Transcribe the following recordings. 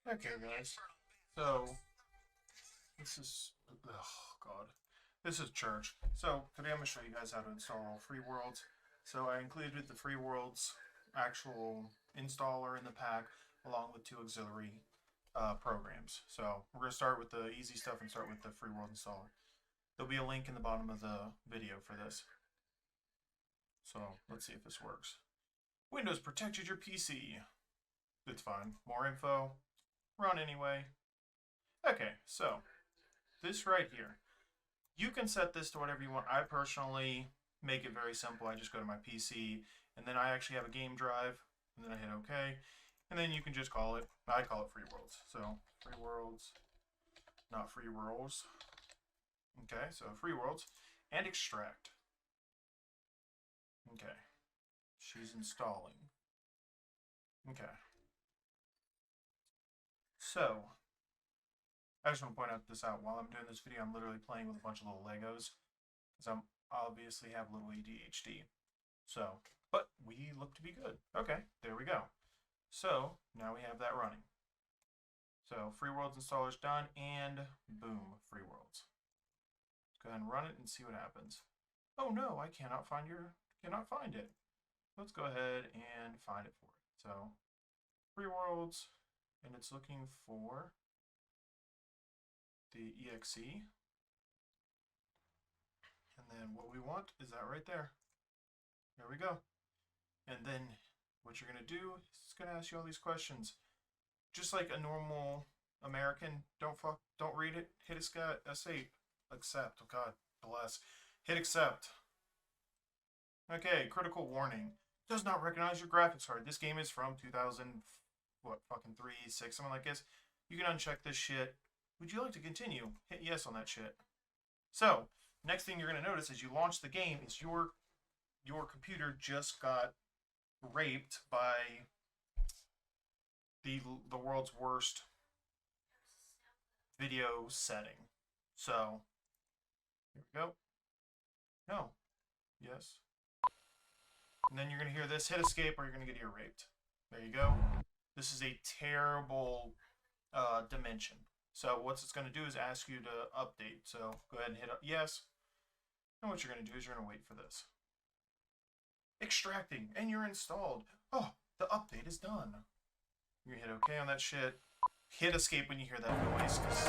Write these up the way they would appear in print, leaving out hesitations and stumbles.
Okay, guys. So this is God. This is church. So today I'm gonna show you guys how to install Freeworlds. So I included the Freeworlds actual installer in the pack along with two auxiliary programs. So we're gonna start with the easy stuff and start with the Freeworlds installer. There'll be a link in the bottom of the video for this. So let's see if this works. Windows protected your PC. It's fine. More info. Run anyway. Okay, so this right here, you can set this to whatever you want. I personally make it very simple. I just go to my PC, and then I actually have a game drive, and then I hit OK, and then you can just call it, I call it Freeworlds. So Freeworlds, not Freeworlds. Okay, so Freeworlds, and extract. Okay, she's installing. Okay. So, I just want to point out this out. While I'm doing this video, I'm literally playing with a bunch of little Legos. Because I'm obviously have a little ADHD. So, but we look to be good. Okay, there we go. So, now we have that running. So, Freeworlds installer's done, and boom, Freeworlds. Go ahead and run it and see what happens. Oh no, I cannot find it. Let's go ahead and find it for it. So, Freeworlds, and it's looking for the exe, and then what we want is that right there. There we go. And then what you're going to do is it's going to ask you all these questions, just like a normal American. Don't read it. Hit escape. Accept. Oh God bless. Hit accept. Okay, critical warning. Does not recognize your graphics card. This game is from 2000, what, fucking 3, 6, something like this. You can uncheck this shit. Would you like to continue? Hit yes on that shit. So, next thing you're going to notice as you launch the game is your computer just got raped by the world's worst video setting. So, here we go. No. Yes. And then you're going to hear this, hit escape, or you're going to get ear raped. There you go. This is a terrible dimension. So what it's going to do is ask you to update. So go ahead and hit yes. And what you're going to do is you're going to wait for this. Extracting, and you're installed. Oh, the update is done. You're going to hit OK on that shit. Hit escape when you hear that noise. So, if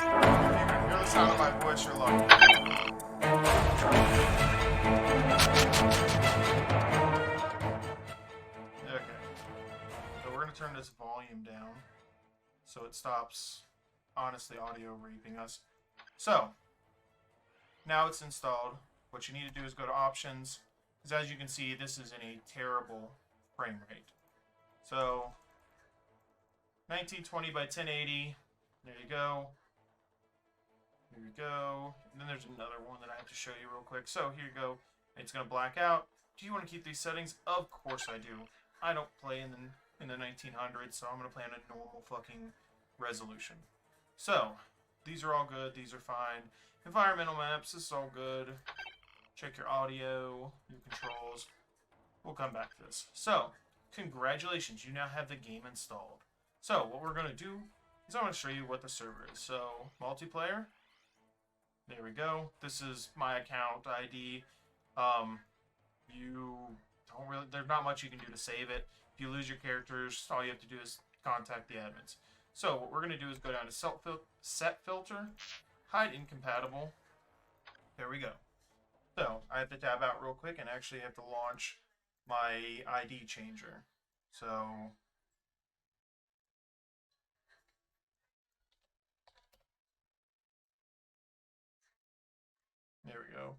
you can hear the sound of my voice, you're lucky. Okay. So we're going to turn this volume down so it stops, honestly, audio raping us. So, now it's installed. What you need to do is go to options, because as you can see, this is in a terrible frame rate. So, 1920 by 1080, there you go. Here we go. And then there's another one that I have to show you real quick. So, here you go. It's going to black out. Do you want to keep these settings? Of course I do. I don't play in the 1900s, so I'm going to play on a normal fucking resolution. So, these are all good. These are fine. Environmental maps, this is all good. Check your audio, your controls. We'll come back to this. So, congratulations, you now have the game installed. So, what we're going to do is I'm going to show you what the server is. So, multiplayer. There we go. This is my account ID. There's not much you can do to save it. If you lose your characters, all you have to do is contact the admins. So what we're going to do is go down to set filter, hide incompatible. There we go. So I have to tab out real quick and actually have to launch my ID changer. So there we go.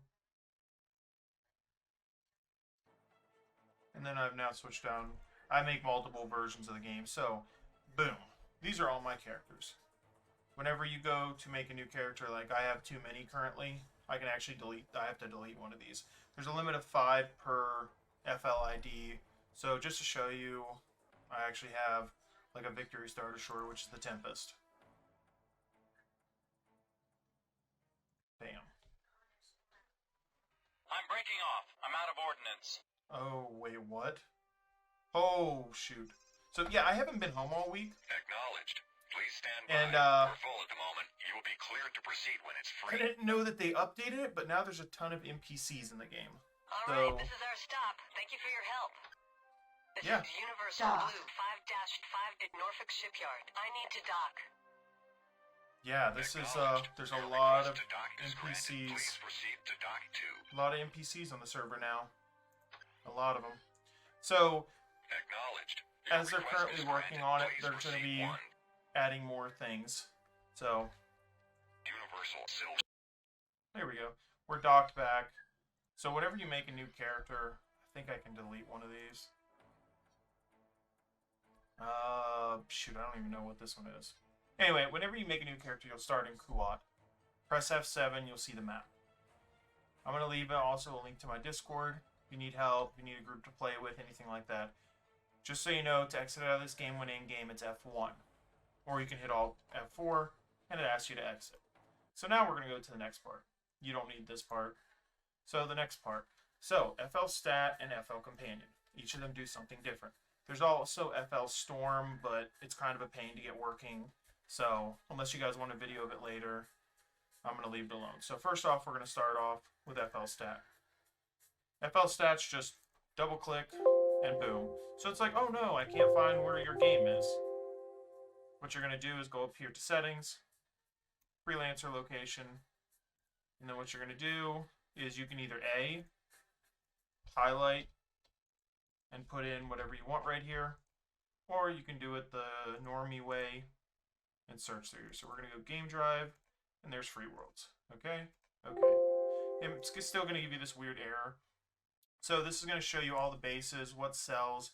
And then I've now switched down. I make multiple versions of the game. So boom. These are all my characters. Whenever you go to make a new character, like I have too many currently, I can actually I have to delete one of these. There's a limit of 5 per FLID. So just to show you, I actually have like a victory starter shorter, which is the Tempest. Bam. I'm breaking off. I'm out of ordnance. Oh, wait, what? Oh, shoot. So yeah, I haven't been home all week. Acknowledged. Please stand by. And We're full at the moment. You will be cleared to proceed when it's I free. didn't know that they updated it, but now there's a ton of NPCs in the game. Alright, this is our stop. Thank you for your help. This Yeah. is Universal Blue 5-5 at Norfolk Shipyard. I need to dock. Yeah, this is there's a Your lot of request to dock is granted. NPCs. Please proceed to dock 2. A lot of NPCs on the server now. A lot of them. So Acknowledged. Your as they're request currently is working granted. on it, Please they're going to proceed be 1. adding more things. So Universal Silver. there we go. We're docked back. So whenever you make a new character, I think I can delete one of these. Shoot, I don't even know what this one is. Anyway, whenever you make a new character, you'll start in Kuat. Press F7, you'll see the map. I'm going to leave also a link to my Discord. If you need help, you need a group to play with, anything like that. Just so you know, to exit out of this game when in-game, it's F1. Or you can hit Alt F4, and it asks you to exit. So now we're going to go to the next part. You don't need this part. So the next part. So, FL Stat and FL Companion. Each of them do something different. There's also FL Storm, but it's kind of a pain to get working. So, unless you guys want a video of it later, I'm going to leave it alone. So first off, we're going to start off with FL Stat. FL Stat's just double click and boom. So it's like, oh no, I can't find where your game is. What you're going to do is go up here to Settings, Freelancer Location, and then what you're going to do is you can either A, highlight, and put in whatever you want right here, or you can do it the normie way and search through. So we're going to go Game Drive, and there's Freeworlds. Okay? Okay. And it's still going to give you this weird error. So this is going to show you all the bases, what sells.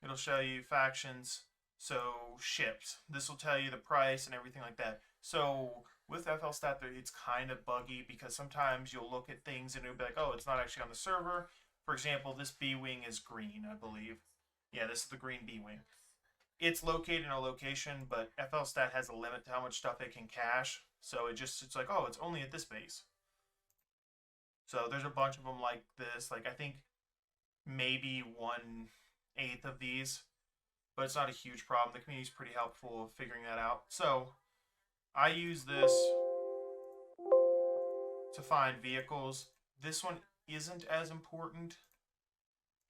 It'll show you factions, so ships. This will tell you the price and everything like that. So with FL Stat, it's kind of buggy because sometimes you'll look at things and it'll be like, oh, it's not actually on the server. For example, this B-Wing is green, I believe. Yeah, this is the green B-Wing. It's located in a location, but FL Stat has a limit to how much stuff it can cache. So it's like, oh, it's only at this base. So there's a bunch of them like this. Like I think maybe 1/8 of these, but it's not a huge problem. The community's pretty helpful of figuring that out. So I use this to find vehicles. This one isn't as important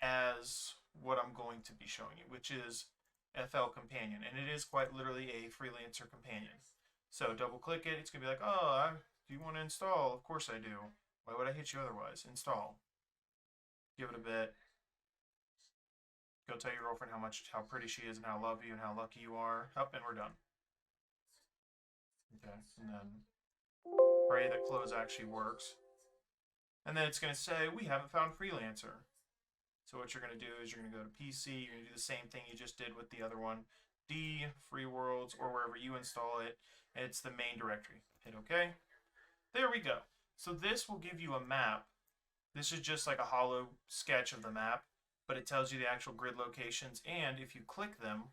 as what I'm going to be showing you, which is FL Companion, and it is quite literally a freelancer companion. So double click it, it's gonna be like, oh, do you want to install? Of course I do. Why would I hit you otherwise? Install. Give it a bit. Go tell your girlfriend how pretty she is and how love you and how lucky you are. Up, and we're done. Okay, and then pray that close actually works. And then it's gonna say we haven't found freelancer. So what you're going to do is you're going to go to PC, you're going to do the same thing you just did with the other one, D, Freeworlds, or wherever you install it, and it's the main directory. Hit OK. There we go. So this will give you a map. This is just like a hollow sketch of the map, but it tells you the actual grid locations, and if you click them,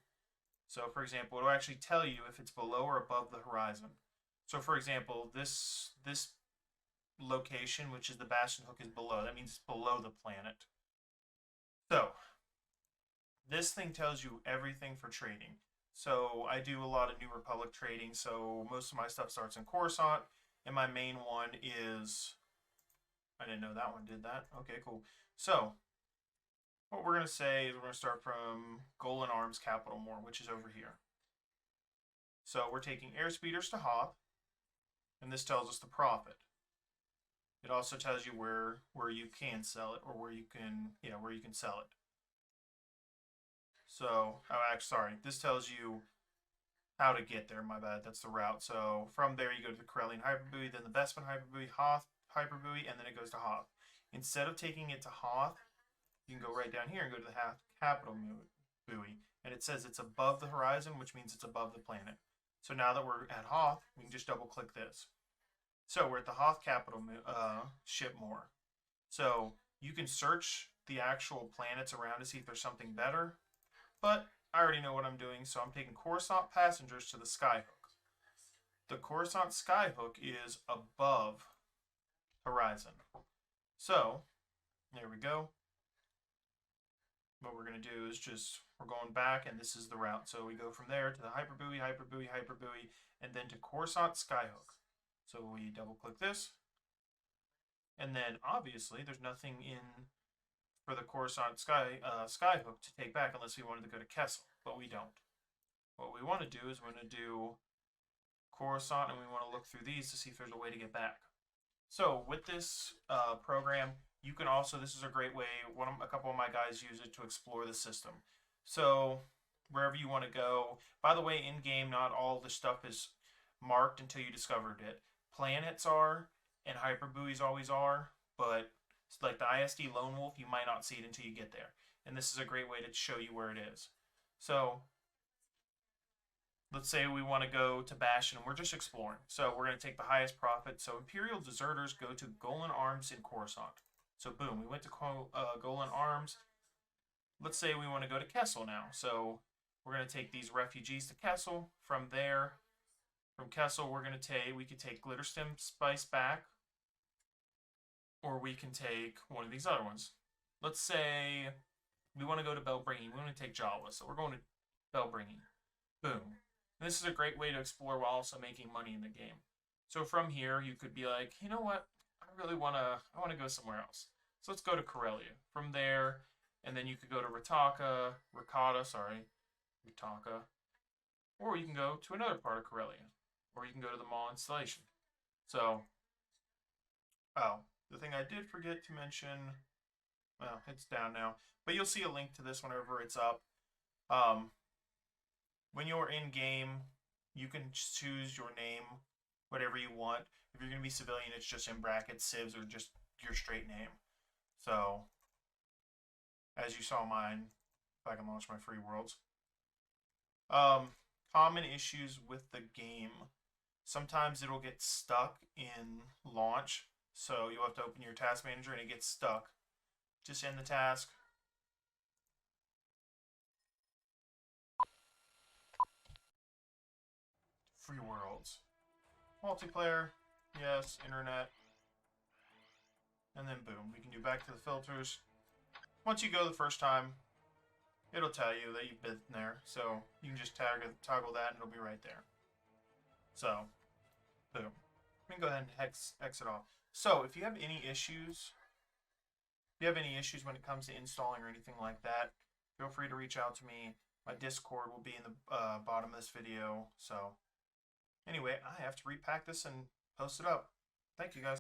so for example, it'll actually tell you if it's below or above the horizon. So for example, this location, which is the Bastion Hook, is below. That means it's below the planet. So, this thing tells you everything for trading. So, I do a lot of New Republic trading, so most of my stuff starts in Coruscant, and my main one is... I didn't know that one did that. Okay, cool. So, what we're going to say is we're going to start from Golan Arms Capital More, which is over here. So, we're taking airspeeders to Hoth, and this tells us the profit. It also tells you where you can sell it, or where you can sell it. So, sorry, this tells you how to get there. My bad, that's the route. So from there you go to the Corellian Hyperbuoy, then the Bespin Hyperbuoy, Hoth Hyperbuoy, and then it goes to Hoth. Instead of taking it to Hoth, you can go right down here and go to the Capital Buoy, and it says it's above the horizon, which means it's above the planet. So now that we're at Hoth, we can just double click this. So we're at the Hoth Capital ship more. So you can search the actual planets around to see if there's something better, but I already know what I'm doing, so I'm taking Coruscant passengers to the Skyhook. The Coruscant Skyhook is above horizon. So, there we go. what we're going to do is we're going back, and this is the route. So we go from there to the hyperbuoy, hyperbuoy, hyperbuoy, and then to Coruscant Skyhook. So we double click this, and then obviously there's nothing in for the Coruscant Skyhook to take back unless we wanted to go to Kessel, but we don't. What we want to do is we're going to do Coruscant, and we want to look through these to see if there's a way to get back. So with this program, you can also, this is a great way, a couple of my guys use it to explore the system. So wherever you want to go, by the way, in game, not all the stuff is marked until you discovered it. Planets are, and hyperbuoys always are, but like the ISD Lone Wolf, you might not see it until you get there. And this is a great way to show you where it is. So let's say we want to go to Bastion and we're just exploring. So we're going to take the highest profit. So Imperial Deserters go to Golan Arms in Coruscant. So boom, we went to Golan Arms. Let's say we want to go to Kessel now. So we're going to take these refugees to Kessel. From there, from Kessel, we could take Glitterstem Spice back. Or we can take one of these other ones. Let's say we want to go to Belbringing. We want to take Jawa. So we're going to Belbringing. Boom. And this is a great way to explore while also making money in the game. So from here, you could be like, you know what? I want to go somewhere else. So let's go to Corellia. From there, and then you could go to Ritaka, or you can go to another part of Corellia, or you can go to the Maw installation. So, the thing I did forget to mention, well, it's down now, but you'll see a link to this whenever it's up. When you're in game, you can choose your name, whatever you want. If you're going to be civilian, it's just in brackets, civs, or just your straight name. So, as you saw mine, if I can launch my Freeworlds. Common issues with the game. Sometimes it'll get stuck in launch, so you'll have to open your task manager and it gets stuck. Just end the task. Freeworlds. Multiplayer, yes, internet. And then boom, we can do back to the filters. Once you go the first time, it'll tell you that you've been there. So you can just toggle that and it'll be right there. So, boom. We can go ahead and exit off. So if you have any issues, when it comes to installing or anything like that, feel free to reach out to me. My Discord will be in the bottom of this video. So anyway, I have to repack this and post it up. Thank you guys.